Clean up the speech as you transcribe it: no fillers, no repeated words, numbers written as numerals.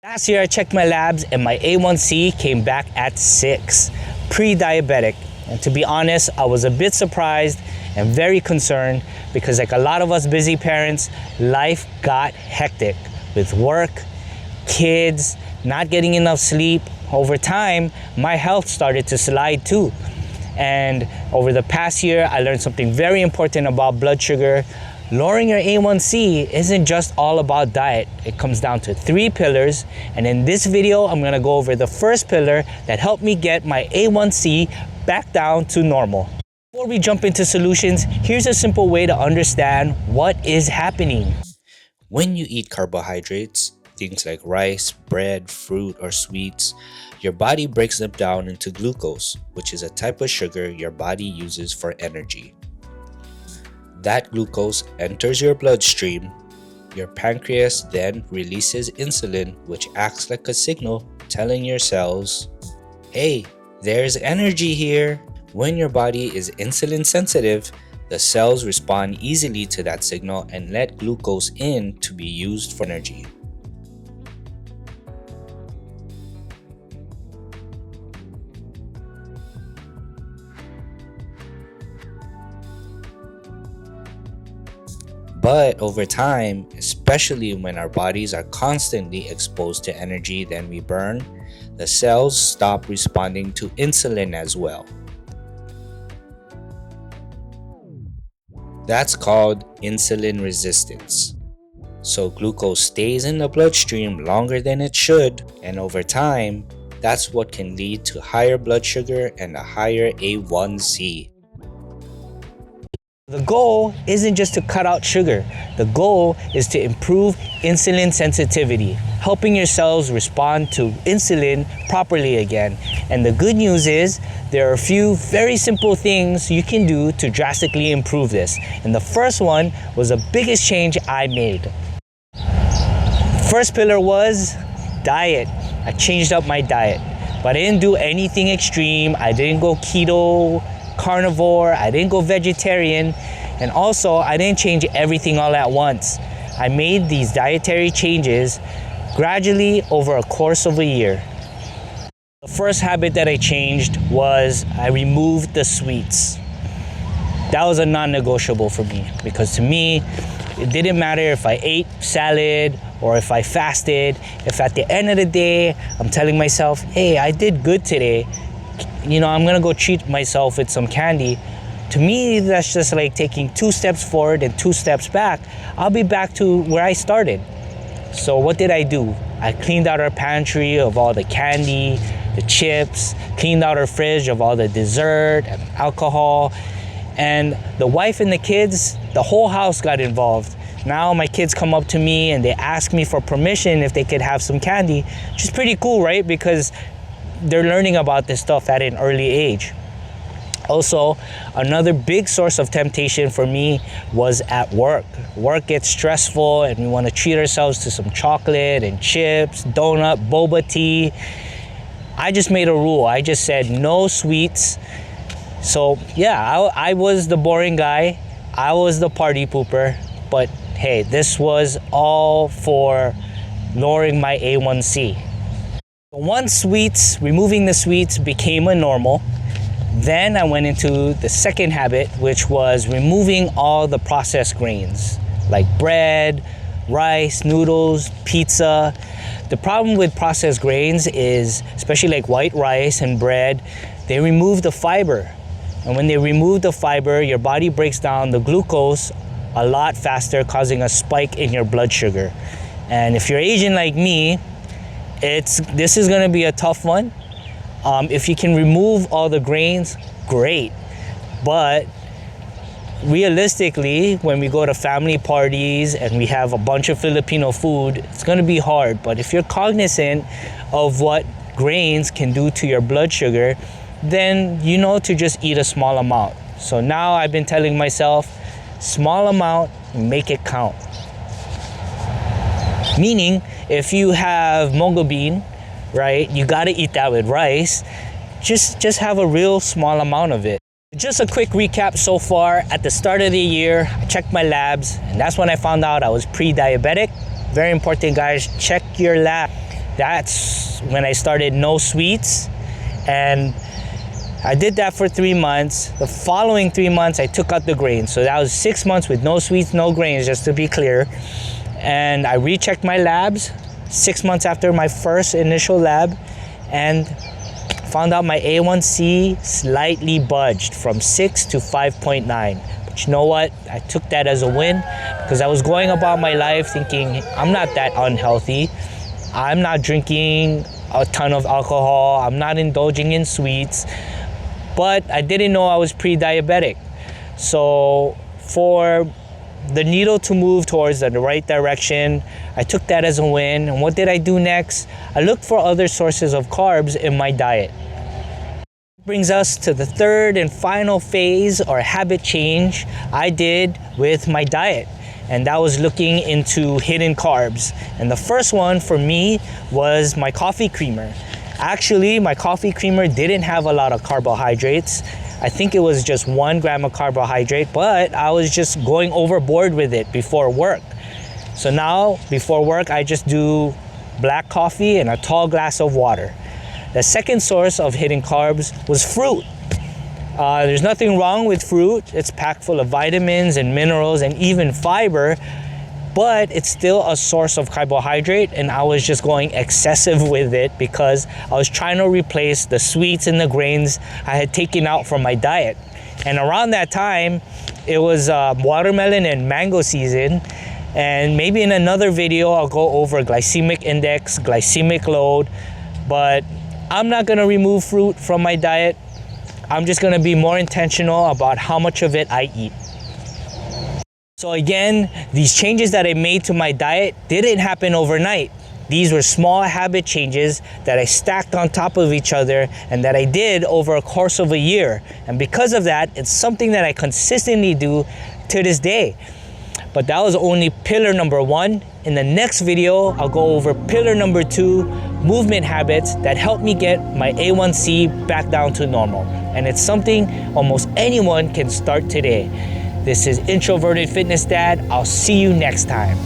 Last year I checked my labs and my A1C came back at 6, pre-diabetic. And to be honest, I was a bit surprised and very concerned because like a lot of us busy parents, life got hectic with work, kids, not getting enough sleep. Over time, my health started to slide too. And over the past year, I learned something very important about blood sugar. Lowering your A1C isn't just all about diet. It comes down to 3 pillars. And in this video, I'm gonna go over the first pillar that helped me get my A1C back down to normal. Before we jump into solutions, here's a simple way to understand what is happening. When you eat carbohydrates, things like rice, bread, fruit, or sweets, your body breaks them down into glucose, which is a type of sugar your body uses for energy. That glucose enters your bloodstream. Your pancreas then releases insulin, which acts like a signal telling your cells, hey, there's energy here. When your body is insulin sensitive, the cells respond easily to that signal and let glucose in to be used for energy. But over time, especially when our bodies are constantly exposed to energy that we burn, the cells stop responding to insulin as well. That's called insulin resistance. So glucose stays in the bloodstream longer than it should, and over time, that's what can lead to higher blood sugar and a higher A1C. The goal isn't just to cut out sugar. The goal is to improve insulin sensitivity, helping your cells respond to insulin properly again. And the good news is there are a few very simple things you can do to drastically improve this. And the first one was the biggest change I made. First pillar was diet. I changed up my diet, but I didn't do anything extreme. I didn't go keto, carnivore, I didn't go vegetarian, and also I didn't change everything all at once. I made these dietary changes gradually over a course of a year. The first habit that I changed was I removed the sweets. That was a non-negotiable for me because to me, it didn't matter if I ate salad or if I fasted. If at the end of the day, I'm telling myself, hey, I did good today, I'm gonna go treat myself with some candy. To me, that's just like taking 2 steps forward and 2 steps back. I'll be back to where I started. So what did I do? I cleaned out our pantry of all the candy, the chips, cleaned out our fridge of all the dessert and alcohol. And the wife and the kids, the whole house got involved. Now my kids come up to me and they ask me for permission if they could have some candy, which is pretty cool, right? Because they're learning about this stuff at an early age. Also, another big source of temptation for me was at work. Work gets stressful and we want to treat ourselves to some chocolate and chips, donut, boba tea. I just made a rule. I just said no sweets. So yeah, I was the boring guy. I was the party pooper. But hey, this was all for lowering my A1C. Once removing the sweets became a normal, then I went into the second habit, which was removing all the processed grains like bread, rice, noodles, pizza. The problem with processed grains is, especially like white rice and bread, they remove the fiber. And when they remove the fiber, your body breaks down the glucose a lot faster, causing a spike in your blood sugar. And if you're Asian like me, this is gonna be a tough one. If you can remove all the grains, great. But realistically, when we go to family parties and we have a bunch of Filipino food, it's gonna be hard. But if you're cognizant of what grains can do to your blood sugar, then you know to just eat a small amount. So now I've been telling myself, small amount, make it count. Meaning, if you have mungo bean, right, you gotta eat that with rice. Just have a real small amount of it. Just a quick recap so far. At the start of the year, I checked my labs, and that's when I found out I was pre-diabetic. Very important, guys, check your lab. that's when I started no sweets. And I did that for 3 months. The following 3 months, I took out the grains. So that was 6 months with no sweets, no grains, just to be clear. And I rechecked my labs 6 months after my first initial lab and found out my A1C slightly budged from 6 to 5.9. But you know what? I took that as a win because I was going about my life thinking I'm not that unhealthy. I'm not drinking a ton of alcohol. I'm not indulging in sweets. But I didn't know I was pre-diabetic. So for the needle to move towards the right direction, I took that as a win. And what did I do next? I looked for other sources of carbs in my diet. Brings us to the third and final phase or habit change I did with my diet. And that was looking into hidden carbs. And the first one for me was my coffee creamer. Actually, my coffee creamer didn't have a lot of carbohydrates. I think it was just 1 gram of carbohydrate, but I was just going overboard with it before work. So now, before work, I just do black coffee and a tall glass of water. The second source of hidden carbs was fruit. There's nothing wrong with fruit. It's packed full of vitamins and minerals and even fiber, but it's still a source of carbohydrate, and I was just going excessive with it because I was trying to replace the sweets and the grains I had taken out from my diet. And around that time, it was watermelon and mango season, and maybe in another video I'll go over glycemic index, glycemic load, but I'm not gonna remove fruit from my diet. I'm just gonna be more intentional about how much of it I eat. So again, these changes that I made to my diet didn't happen overnight. These were small habit changes that I stacked on top of each other and that I did over a course of a year. And because of that, it's something that I consistently do to this day. But that was only pillar number 1. In the next video, I'll go over pillar number 2, movement habits that help me get my A1C back down to normal. And it's something almost anyone can start today. This is Introverted Fitness Dad. I'll see you next time.